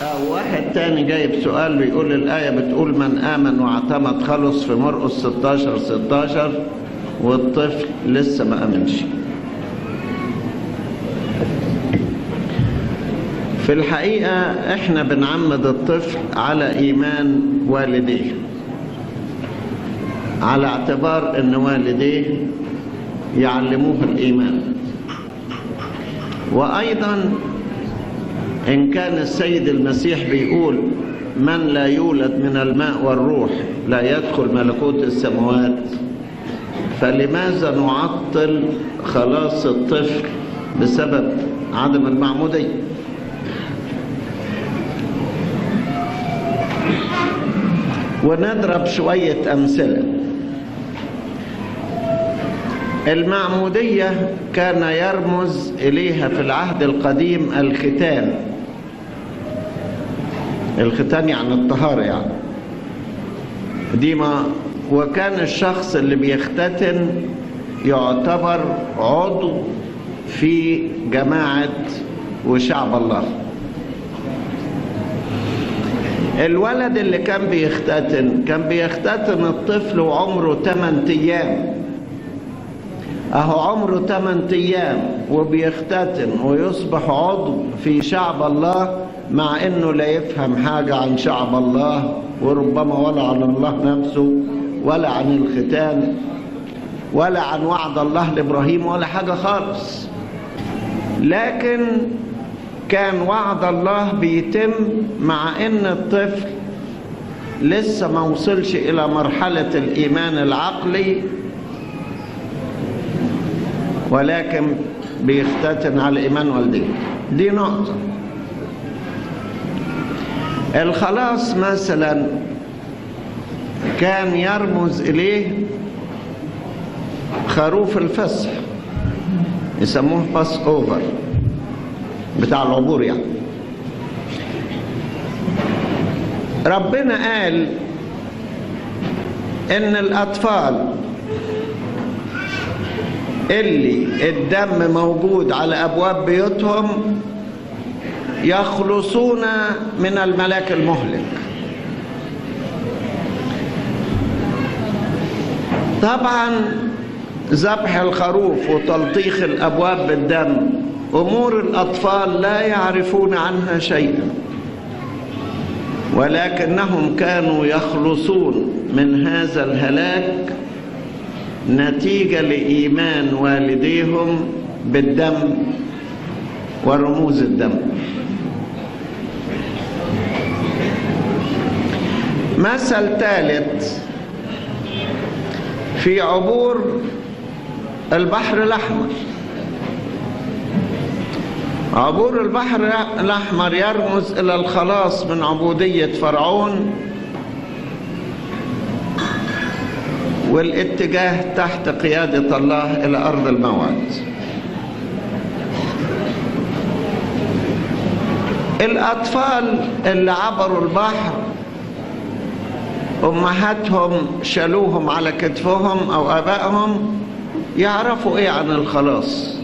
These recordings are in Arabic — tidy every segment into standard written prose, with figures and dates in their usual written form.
أو واحد تاني جايب سؤال بيقول الآية بتقول من آمن واعتمد خلص في مرقس 16 والطفل لسه ما آمنش. في الحقيقة احنا بنعمد الطفل على إيمان والديه، على اعتبار ان والديه يعلموه الإيمان. وأيضا إن كان السيد المسيح بيقول من لا يولد من الماء والروح لا يدخل ملكوت السماوات، فلماذا نعطل خلاص الطفل بسبب عدم المعمودية؟ ونضرب شوية أمثلة. المعمودية كان يرمز إليها في العهد القديم الختان. الختان يعني الطهارة يعني دي وكان الشخص اللي بيختتن يعتبر عضو في جماعة وشعب الله. الولد اللي كان بيختتن الطفل وعمره 8 أيام. أهو عمره 8 أيام وبيختتن ويصبح عضو في شعب الله، مع إنه لا يفهم حاجة عن شعب الله، وربما ولا عن الله نفسه ولا عن الختان ولا عن وعد الله لإبراهيم ولا حاجة خالص. لكن كان وعد الله بيتم مع إن الطفل لسه ما وصلش إلى مرحلة الإيمان العقلي، ولكن بيختتن على إيمان والديه. دي نقطة. الخلاص مثلا كان يرمز إليه خروف الفصح، يسموه باس أوفر، بتاع العبور يعني. ربنا قال إن الأطفال اللي الدم موجود على أبواب بيوتهم يخلصون من الملاك المهلك. طبعا ذبح الخروف وتلطيخ الأبواب بالدم أمور الأطفال لا يعرفون عنها شيئا، ولكنهم كانوا يخلصون من هذا الهلاك نتيجة لإيمان والديهم بالدم ورموز الدم. مثل ثالث في عبور البحر الأحمر. عبور البحر الأحمر يرمز إلى الخلاص من عبودية فرعون والاتجاه تحت قيادة الله إلى أرض الموعد. الأطفال اللي عبروا البحر أمهاتهم شالوهم على كتفهم أو آبائهم يعرفوا إيه عن الخلاص،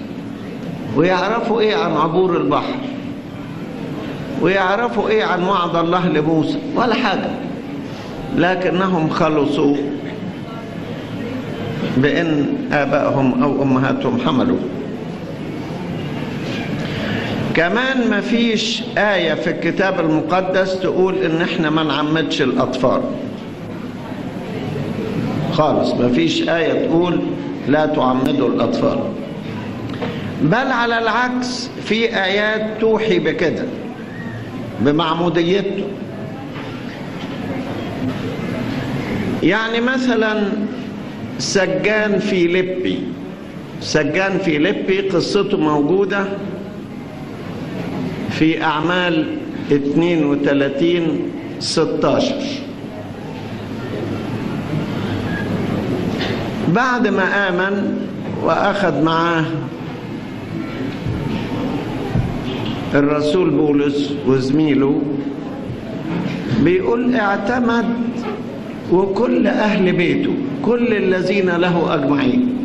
ويعرفوا إيه عن عبور البحر، ويعرفوا إيه عن وعد الله لموسى، ولا حاجة. لكنهم خلصوا بأن آبائهم أو أمهاتهم حملوا. كمان ما فيش آية في الكتاب المقدس تقول إن إحنا ما نعمدش الأطفال خالص. ما فيش آية تقول لا تعمدوا الأطفال، بل على العكس في آيات توحي بكده بمعموديته. يعني مثلا سجان فيليبي قصته موجودة في أعمال 32:16. بعد ما آمن وأخذ معاه الرسول بولس وزميله، بيقول اعتمد وكل أهل بيته، كل الذين له أجمعين.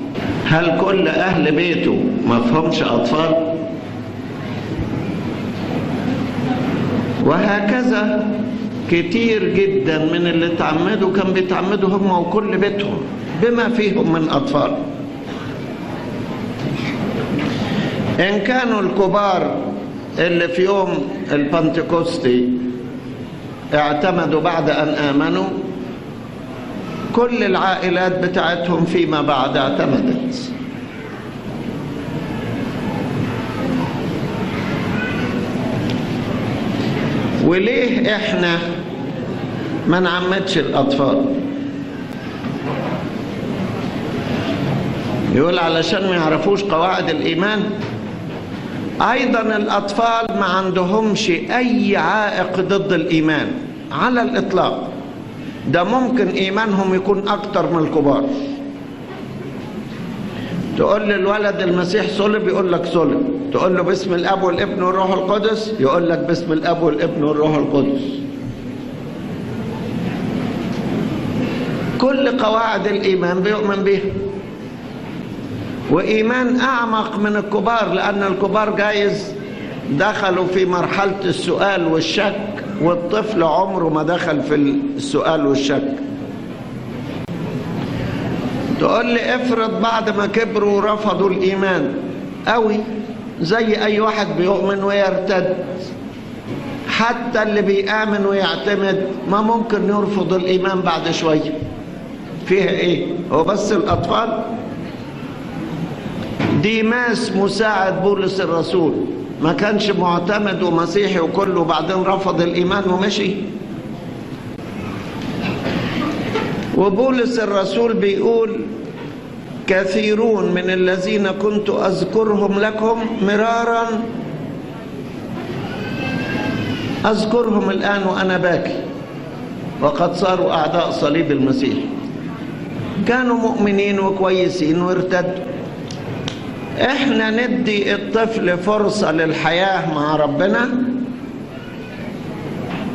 هل كل أهل بيته ما فهمش أطفال؟ وهكذا كتير جدا من اللي تعمدوا كان بيتعمدوا هم وكل بيتهم بما فيهم من أطفال. إن كانوا الكبار اللي في يوم البنتكوستي اعتمدوا بعد أن آمنوا، كل العائلات بتاعتهم فيما بعد اعتمدت. وليه احنا ما نعمدش الأطفال؟ يقول علشان ما يعرفوش قواعد الإيمان. أيضا الأطفال ما عندهمش أي عائق ضد الإيمان على الإطلاق، ده ممكن إيمانهم يكون أكتر من الكبار. تقول للولد المسيح صلب يقول لك صلب، تقول له باسم الأب والابن والروح القدس يقول لك باسم الأب والابن والروح القدس. كل قواعد الإيمان بيؤمن بها، وإيمان أعمق من الكبار، لأن الكبار جايز دخلوا في مرحلة السؤال والشك، والطفل عمره ما دخل في السؤال والشك. تقول لي افرض بعد ما كبروا رفضوا الإيمان قوي، زي أي واحد بيؤمن ويرتد. حتى اللي بيآمن ويعتمد ما ممكن يرفض الإيمان بعد شوية. فيها إيه؟ هو بس الأطفال؟ ديماس مساعد بولس الرسول ما كانش معتمد ومسيحي وكله، وبعدين رفض الإيمان ومشي. وبولس الرسول بيقول كثيرون من الذين كنت أذكرهم لكم مرارا أذكرهم الآن وأنا باكي، وقد صاروا أعداء صليب المسيح. كانوا مؤمنين وكويسين وارتدوا. احنا ندي الطفل فرصة للحياة مع ربنا،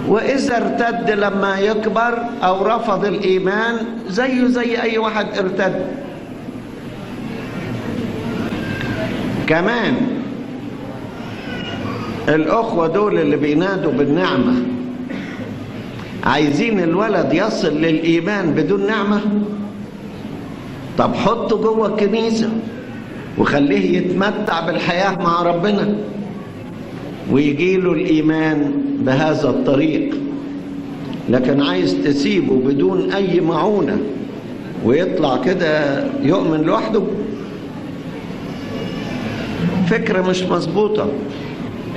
وإذا ارتد لما يكبر أو رفض الإيمان زيه زي أي واحد ارتد. كمان الأخوة دول اللي بينادوا بالنعمة عايزين الولد يصل للإيمان بدون نعمة؟ طب حطه جوه الكنيسة وخليه يتمتع بالحياة مع ربنا ويجيله الإيمان بهذا الطريق. لكن عايز تسيبه بدون أي معونة ويطلع كده يؤمن لوحده؟ فكرة مش مظبوطة.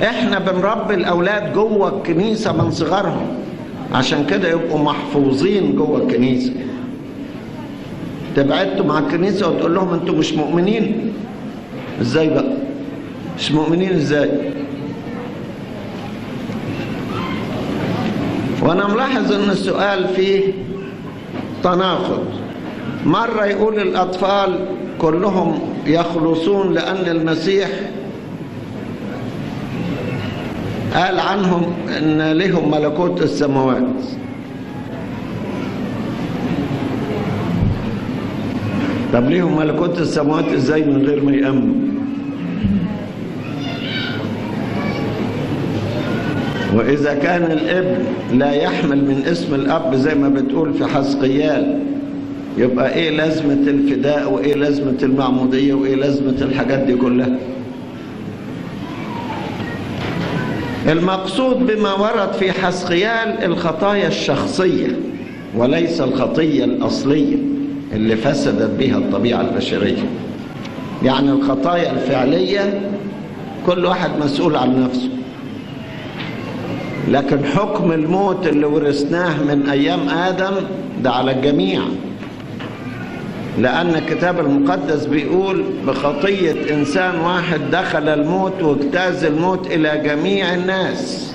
احنا بنربي الأولاد جوه الكنيسة من صغرهم عشان كده يبقوا محفوظين جوه الكنيسة. تبعدتوا مع الكنيسة وتقول لهم انتوا مش مؤمنين؟ ازاي بقى؟ مش مؤمنين ازاي؟ وانا ملاحظ ان السؤال فيه تناقض. مرة يقول الأطفال كلهم يخلصون لأن المسيح قال عنهم ان لهم ملكوت السماوات. طب ليهم ملكوت السماوات ازاي من غير ما يأمنوا؟ وإذا كان الابن لا يحمل من اسم الأب زي ما بتقول في حزقيال، يبقى إيه لازمة الفداء وإيه لازمة المعمودية وإيه لازمة الحاجات دي كلها؟ المقصود بما ورد في حزقيال الخطايا الشخصية وليس الخطية الأصلية اللي فسدت بها الطبيعة البشرية. يعني الخطايا الفعلية كل واحد مسؤول عن نفسه، لكن حكم الموت اللي ورثناه من أيام آدم ده على الجميع، لأن الكتاب المقدس بيقول بخطية إنسان واحد دخل الموت واجتاز الموت إلى جميع الناس.